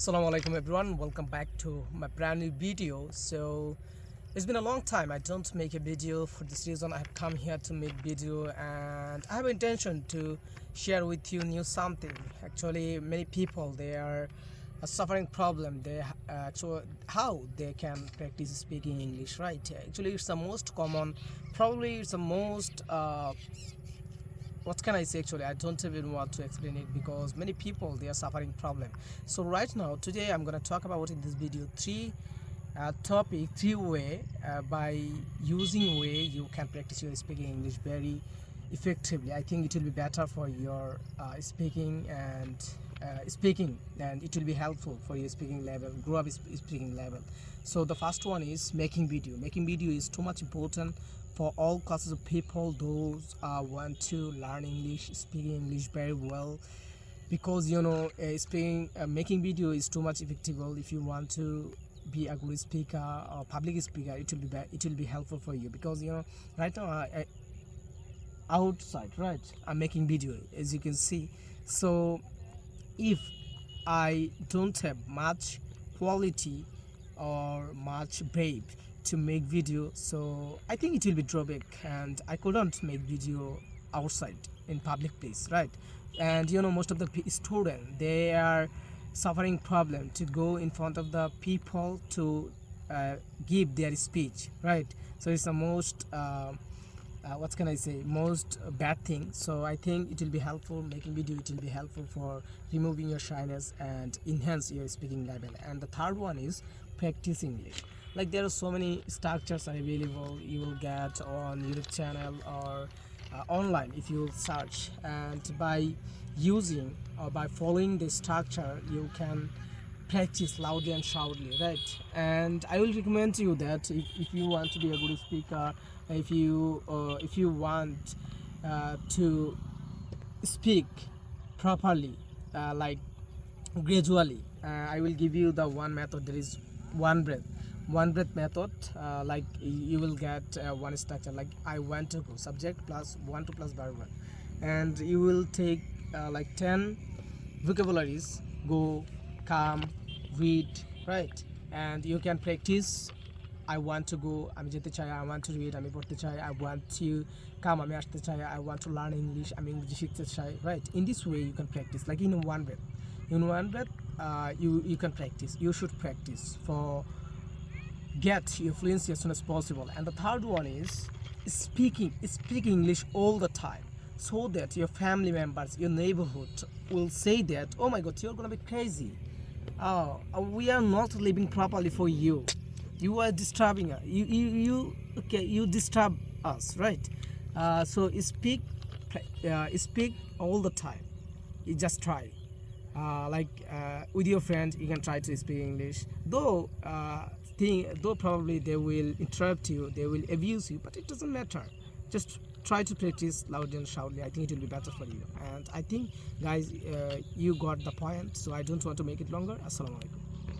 Assalamu alaikum everyone, welcome back to my brand new video. So it's been a long time I don't make a video. For this reason I have come here to make video, and I have intention to share with you new something. Actually many people, they are suffering problem. They so how they can practice speaking English, right? Actually it's the most common, probably it's the most what can I say. Actually I don't even want to explain it because many people, they are suffering problem. So right now today I'm going to talk about in this video three way by using way you can practice your speaking English very effectively. I think it will be better for your speaking, and it will be helpful for your speaking level, grow up speaking level. So the first one is making video. Making video is too much important for all classes of people, those want to learn English, speaking English very well, because making video is too much effective. If you want to be a good speaker or public speaker, it will be helpful for you, because right now outside, right, I'm making video, as you can see. So if I don't have much quality or much brave to make video, so I think it will be drawback, and I couldn't make video outside in public place, right? And most of the student, they are suffering problem to go in front of the people to give their speech, right? So it's the most what can I say, most bad thing. So I think it will be helpful, making video, it will be helpful for removing your shyness and enhance your speaking level. And the third one is practice English. Like there are so many structures are available, you will get on YouTube channel or online if you search, and by using or by following the structure you can practice loudly and shoutly, right? And I will recommend you that if you want to be a good speaker, if you want to speak properly, like gradually, I will give you the one method. There is one breath method. Like you will get one structure, like I want to go subject plus one to plus verb one, and you will take like 10 vocabularies: go, come, read, right? And you can practice. I want to go, আমি যেতে চাই, I want to read, আমি পড়তে চাই, I want to come, আমি আসতে চাই, I want to learn English, আমি ইংরেজি শিখতে চাই, right? In this way you can practice, like in one breath. In one breath, you can practice. You should practice for get your fluency as soon as possible. And the third one is speaking English all the time, so that your family members, your neighborhood will say that, oh my god, you're gonna be crazy. We are not living properly for you. You are disturbing us. You disturb us, right? So speak all the time. You just try. With your friends, you can try to speak English. Though probably they will interrupt you, they will abuse you, but it doesn't matter. Just try to practice loudly and shoutly. I think it will be better for you. And I think, guys, you got the point. So I don't want to make it longer. Assalamu alaikum.